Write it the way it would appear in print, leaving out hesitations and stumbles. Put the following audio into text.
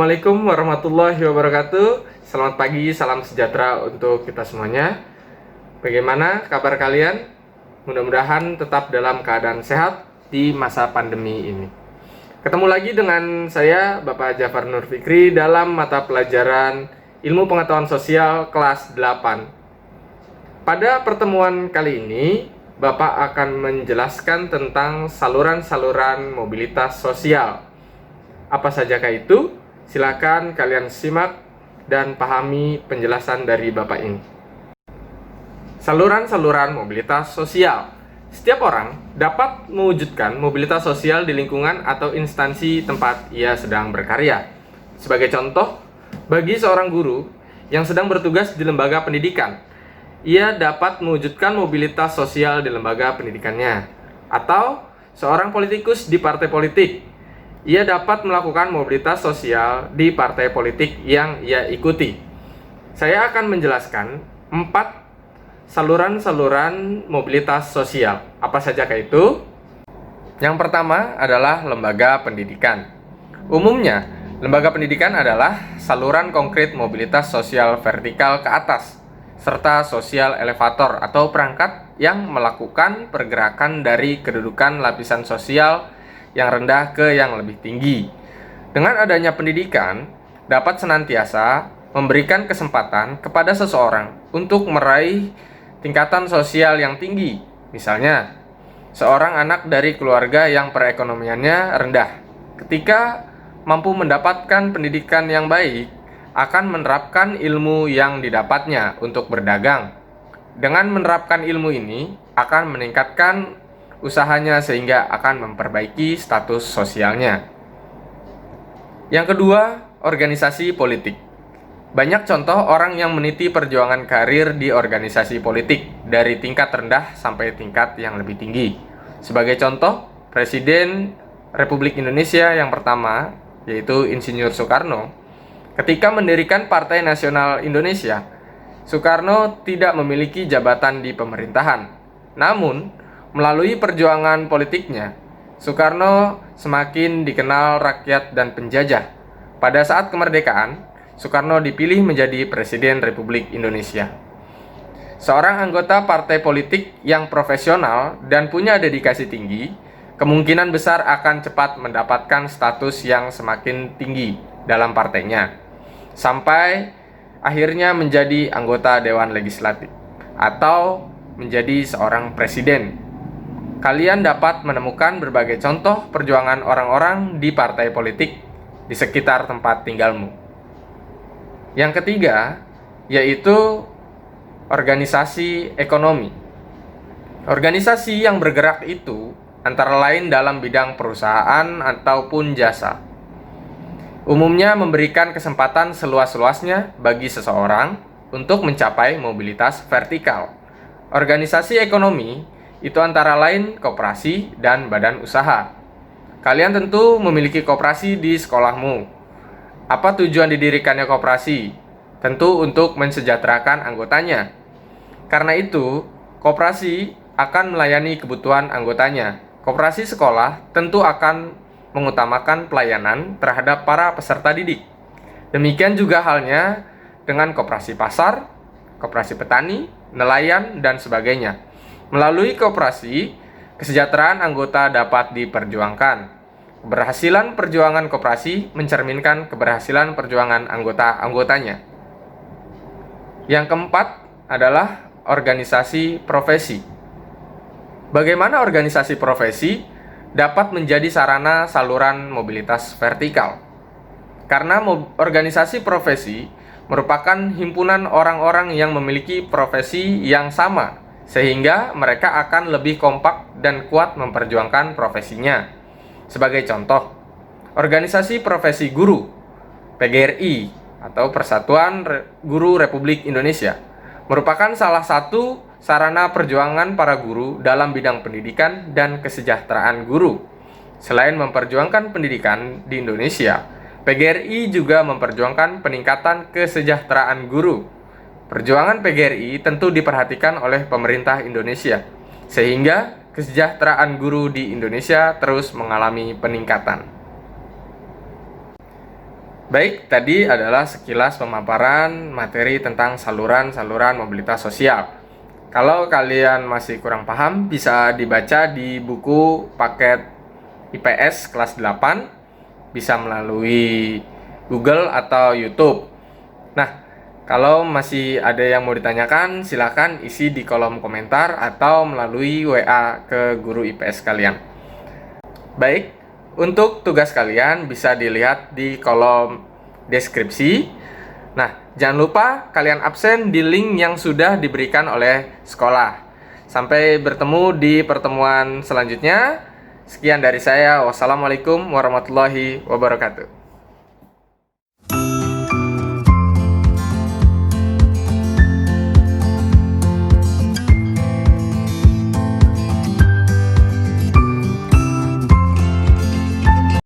Assalamualaikum warahmatullahi wabarakatuh. Selamat pagi, salam sejahtera untuk kita semuanya. Bagaimana kabar kalian? Mudah-mudahan tetap dalam keadaan sehat di masa pandemi ini. Ketemu lagi dengan saya, Bapak Jafar Nur Fikri, dalam mata pelajaran Ilmu Pengetahuan Sosial kelas 8. Pada pertemuan kali ini, Bapak akan menjelaskan tentang saluran-saluran mobilitas sosial. Apa sajakah itu? Silakan kalian simak dan pahami penjelasan dari Bapak ini. Saluran-saluran mobilitas sosial. Setiap orang dapat mewujudkan mobilitas sosial di lingkungan atau instansi tempat ia sedang berkarya. Sebagai contoh, bagi seorang guru yang sedang bertugas di lembaga pendidikan, ia dapat mewujudkan mobilitas sosial di lembaga pendidikannya. Atau seorang politikus di partai politik, ia dapat melakukan mobilitas sosial di partai politik yang ia ikuti. Saya akan menjelaskan 4 saluran-saluran mobilitas sosial. Apa sajakah itu? Yang pertama adalah lembaga pendidikan. Umumnya, lembaga pendidikan adalah saluran konkret mobilitas sosial vertikal ke atas, serta sosial elevator atau perangkat yang melakukan pergerakan dari kedudukan lapisan sosial yang rendah ke yang lebih tinggi. Dengan adanya pendidikan, dapat senantiasa memberikan kesempatan kepada seseorang untuk meraih tingkatan sosial yang tinggi. Misalnya, seorang anak dari keluarga yang perekonomiannya rendah, ketika mampu mendapatkan pendidikan yang baik, akan menerapkan ilmu yang didapatnya untuk berdagang. Dengan menerapkan ilmu ini, akan meningkatkan usahanya sehingga akan memperbaiki status sosialnya. Yang kedua, organisasi politik. Banyak contoh orang yang meniti perjuangan karir di organisasi politik dari tingkat rendah sampai tingkat yang lebih tinggi. Sebagai contoh, Presiden Republik Indonesia yang pertama, yaitu Insinyur Soekarno, ketika mendirikan Partai Nasional Indonesia, Soekarno tidak memiliki jabatan di pemerintahan. Namun, melalui perjuangan politiknya, Soekarno semakin dikenal rakyat dan penjajah. Pada saat kemerdekaan, Soekarno dipilih menjadi Presiden Republik Indonesia. Seorang anggota partai politik yang profesional dan punya dedikasi tinggi, kemungkinan besar akan cepat mendapatkan status yang semakin tinggi dalam partainya, sampai akhirnya menjadi anggota Dewan Legislatif atau menjadi seorang presiden. Kalian dapat menemukan berbagai contoh perjuangan orang-orang di partai politik di sekitar tempat tinggalmu. Yang ketiga, yaitu organisasi ekonomi. Organisasi yang bergerak itu antara lain dalam bidang perusahaan ataupun jasa. Umumnya memberikan kesempatan seluas-luasnya bagi seseorang untuk mencapai mobilitas vertikal. Organisasi ekonomi itu antara lain koperasi dan badan usaha. Kalian tentu memiliki koperasi di sekolahmu. Apa tujuan didirikannya koperasi? Tentu untuk mensejahterakan anggotanya. Karena itu, koperasi akan melayani kebutuhan anggotanya. Koperasi sekolah tentu akan mengutamakan pelayanan terhadap para peserta didik. Demikian juga halnya dengan koperasi pasar, koperasi petani, nelayan, dan sebagainya. Melalui koperasi, kesejahteraan anggota dapat diperjuangkan. Keberhasilan perjuangan koperasi mencerminkan keberhasilan perjuangan anggota-anggotanya. Yang keempat adalah organisasi profesi. Bagaimana organisasi profesi dapat menjadi sarana saluran mobilitas vertikal? Karena organisasi profesi merupakan himpunan orang-orang yang memiliki profesi yang sama, sehingga mereka akan lebih kompak dan kuat memperjuangkan profesinya. Sebagai contoh, organisasi profesi guru, PGRI atau Persatuan Guru Republik Indonesia, merupakan salah satu sarana perjuangan para guru dalam bidang pendidikan dan kesejahteraan guru. Selain memperjuangkan pendidikan di Indonesia, PGRI juga memperjuangkan peningkatan kesejahteraan guru. Perjuangan PGRI tentu diperhatikan oleh pemerintah Indonesia, sehingga kesejahteraan guru di Indonesia terus mengalami peningkatan. Baik, tadi adalah sekilas pemaparan materi tentang saluran-saluran mobilitas sosial. Kalau kalian masih kurang paham, bisa dibaca di buku paket IPS kelas 8, bisa melalui Google atau YouTube. Nah, kalau masih ada yang mau ditanyakan, silakan isi di kolom komentar atau melalui WA ke guru IPS kalian. Baik, untuk tugas kalian bisa dilihat di kolom deskripsi. Nah, jangan lupa kalian absen di link yang sudah diberikan oleh sekolah. Sampai bertemu di pertemuan selanjutnya. Sekian dari saya. Wassalamualaikum warahmatullahi wabarakatuh.